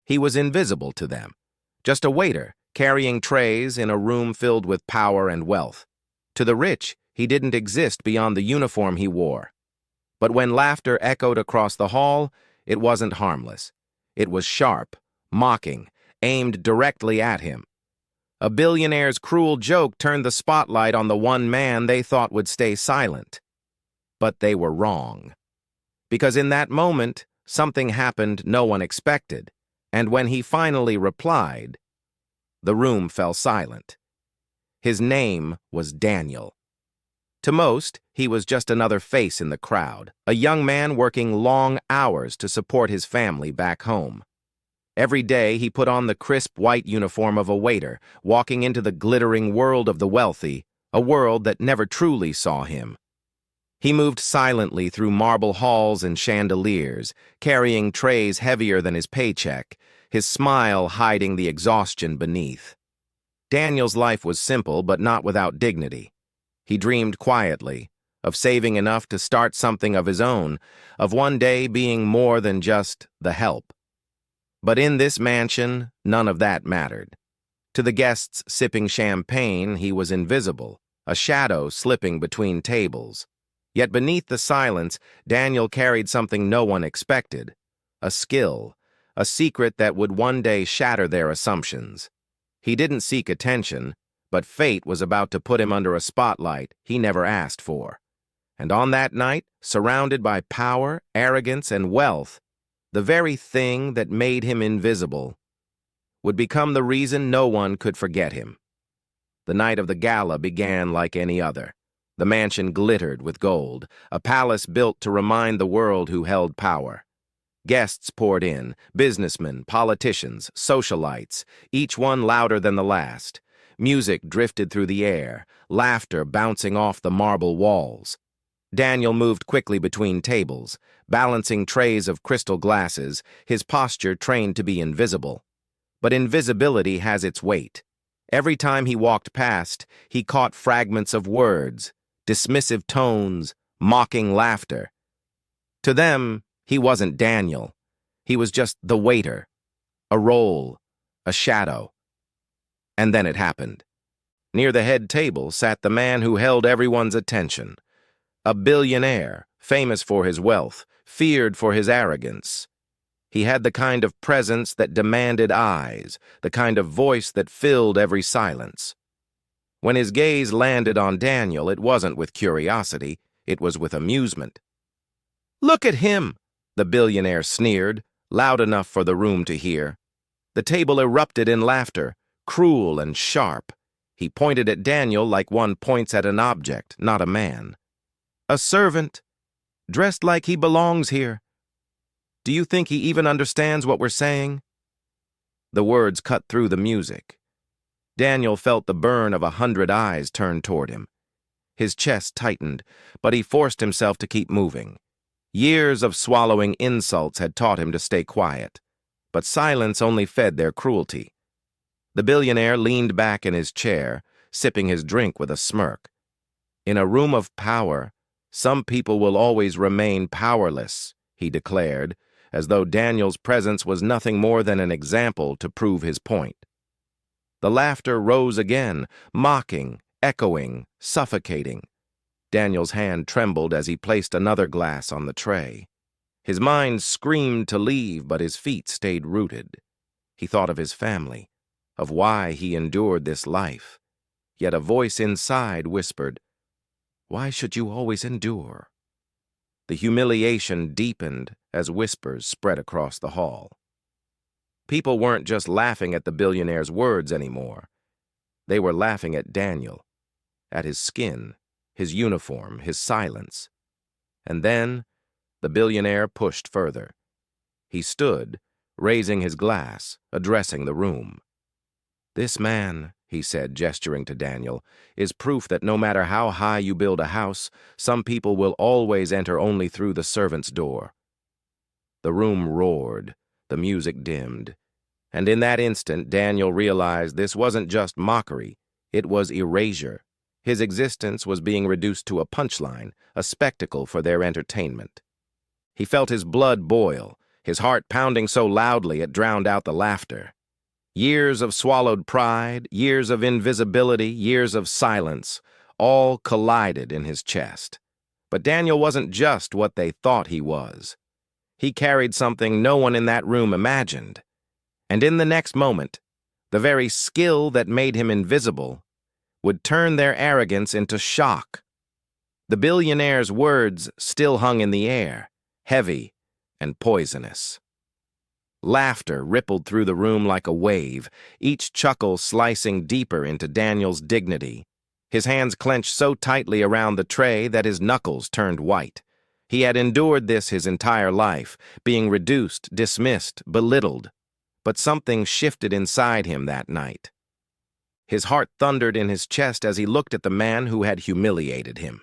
He was invisible to them, just a waiter carrying trays in a room filled with power and wealth. To the rich, he didn't exist beyond the uniform he wore. But when laughter echoed across the hall, it wasn't harmless. It was sharp, mocking, aimed directly at him. A billionaire's cruel joke turned the spotlight on the one man they thought would stay silent. But they were wrong. Because in that moment, something happened no one expected, and when he finally replied, the room fell silent. His name was Daniel. To most, he was just another face in the crowd, a young man working long hours to support his family back home. Every day, he put on the crisp white uniform of a waiter, walking into the glittering world of the wealthy, a world that never truly saw him. He moved silently through marble halls and chandeliers, carrying trays heavier than his paycheck, his smile hiding the exhaustion beneath. Daniel's life was simple but not without dignity. He dreamed quietly, of saving enough to start something of his own, of one day being more than just the help. But in this mansion, none of that mattered. To the guests sipping champagne, he was invisible, a shadow slipping between tables. Yet beneath the silence, Daniel carried something no one expected, a skill, a secret that would one day shatter their assumptions. He didn't seek attention, but fate was about to put him under a spotlight he never asked for. And on that night, surrounded by power, arrogance, and wealth, the very thing that made him invisible would become the reason no one could forget him. The night of the gala began like any other. The mansion glittered with gold, a palace built to remind the world who held power. Guests poured in, businessmen, politicians, socialites, each one louder than the last. Music drifted through the air, laughter bouncing off the marble walls. Daniel moved quickly between tables, balancing trays of crystal glasses, his posture trained to be invisible. But invisibility has its weight. Every time he walked past, he caught fragments of words, dismissive tones, mocking laughter. To them, he wasn't Daniel. He was just the waiter, a role, a shadow. And then it happened. Near the head table sat the man who held everyone's attention. A billionaire, famous for his wealth, feared for his arrogance. He had the kind of presence that demanded eyes, the kind of voice that filled every silence. When his gaze landed on Daniel, it wasn't with curiosity, it was with amusement. "Look at him!" the billionaire sneered, loud enough for the room to hear. The table erupted in laughter, cruel and sharp. He pointed at Daniel like one points at an object, not a man. "A servant, dressed like he belongs here. Do you think he even understands what we're saying?" The words cut through the music. Daniel felt the burn of 100 eyes turned toward him. His chest tightened, but he forced himself to keep moving. Years of swallowing insults had taught him to stay quiet, but silence only fed their cruelty. The billionaire leaned back in his chair, sipping his drink with a smirk. "In a room of power, some people will always remain powerless," he declared, as though Daniel's presence was nothing more than an example to prove his point. The laughter rose again, mocking, echoing, suffocating. Daniel's hand trembled as he placed another glass on the tray. His mind screamed to leave, but his feet stayed rooted. He thought of his family, of why he endured this life. Yet a voice inside whispered, "Why should you always endure?" The humiliation deepened as whispers spread across the hall. People weren't just laughing at the billionaire's words anymore. They were laughing at Daniel, at his skin, his uniform, his silence. And then the billionaire pushed further. He stood, raising his glass, addressing the room. "This man," he said, gesturing to Daniel, "is proof that no matter how high you build a house, some people will always enter only through the servant's door." The room roared, the music dimmed, and in that instant Daniel realized this wasn't just mockery, it was erasure. His existence was being reduced to a punchline, a spectacle for their entertainment. He felt his blood boil, his heart pounding so loudly it drowned out the laughter. Years of swallowed pride, years of invisibility, years of silence, all collided in his chest. But Daniel wasn't just what they thought he was. He carried something no one in that room imagined. And in the next moment, the very skill that made him invisible would turn their arrogance into shock. The billionaire's words still hung in the air, heavy and poisonous. Laughter rippled through the room like a wave, each chuckle slicing deeper into Daniel's dignity. His hands clenched so tightly around the tray that his knuckles turned white. He had endured this his entire life, being reduced, dismissed, belittled. But something shifted inside him that night. His heart thundered in his chest as he looked at the man who had humiliated him.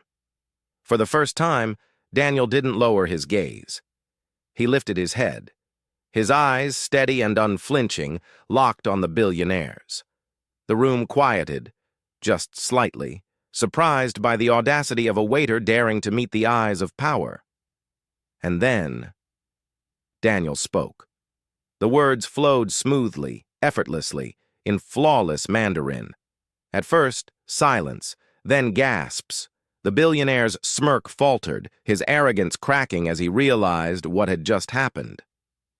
For the first time, Daniel didn't lower his gaze. He lifted his head. His eyes, steady and unflinching, locked on the billionaire's. The room quieted, just slightly, surprised by the audacity of a waiter daring to meet the eyes of power. And then, Daniel spoke. The words flowed smoothly, effortlessly, in flawless Mandarin. At first, silence, then gasps. The billionaire's smirk faltered, his arrogance cracking as he realized what had just happened.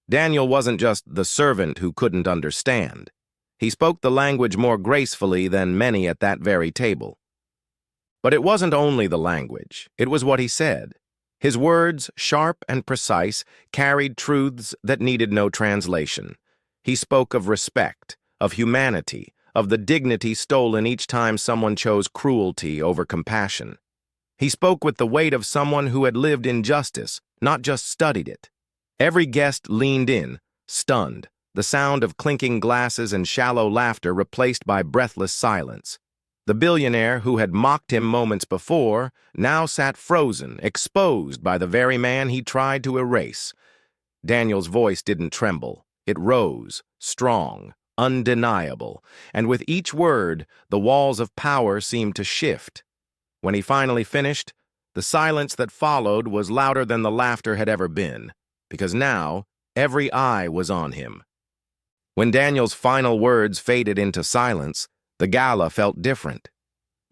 Daniel wasn't just the servant who couldn't understand. He spoke the language more gracefully than many at that very table. But it wasn't only the language, it was what he said. His words, sharp and precise, carried truths that needed no translation. He spoke of respect, of humanity, of the dignity stolen each time someone chose cruelty over compassion. He spoke with the weight of someone who had lived injustice, not just studied it. Every guest leaned in, stunned, the sound of clinking glasses and shallow laughter replaced by breathless silence. The billionaire who had mocked him moments before now sat frozen, exposed by the very man he tried to erase. Daniel's voice didn't tremble. It rose, strong, undeniable, and with each word, the walls of power seemed to shift. When he finally finished, the silence that followed was louder than the laughter had ever been, because now every eye was on him. When Daniel's final words faded into silence, the gala felt different.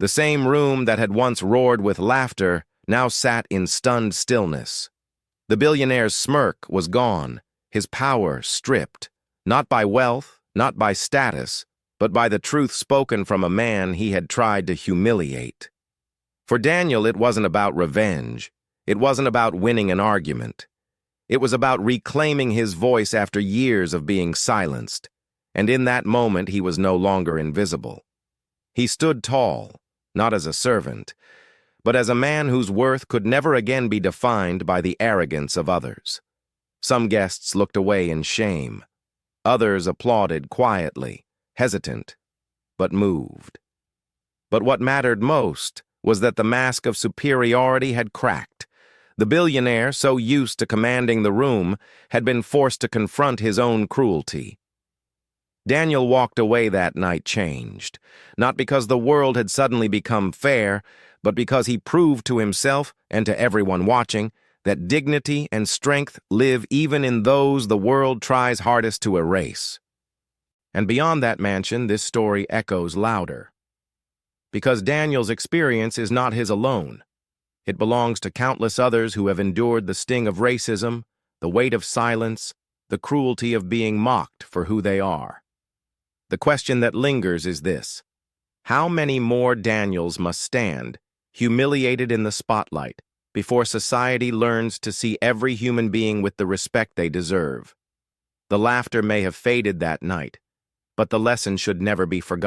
The same room that had once roared with laughter now sat in stunned stillness. The billionaire's smirk was gone, his power stripped, not by wealth, not by status, but by the truth spoken from a man he had tried to humiliate. For Daniel, it wasn't about revenge. It wasn't about winning an argument. It was about reclaiming his voice after years of being silenced. And in that moment, he was no longer invisible. He stood tall, not as a servant, but as a man whose worth could never again be defined by the arrogance of others. Some guests looked away in shame. Others applauded quietly, hesitant, but moved. But what mattered most was that the mask of superiority had cracked. The billionaire, so used to commanding the room, had been forced to confront his own cruelty. Daniel walked away that night changed, not because the world had suddenly become fair, but because he proved to himself and to everyone watching that dignity and strength live even in those the world tries hardest to erase. And beyond that mansion, this story echoes louder. Because Daniel's experience is not his alone. It belongs to countless others who have endured the sting of racism, the weight of silence, the cruelty of being mocked for who they are. The question that lingers is this: how many more Daniels must stand, humiliated in the spotlight, before society learns to see every human being with the respect they deserve? The laughter may have faded that night, but the lesson should never be forgotten.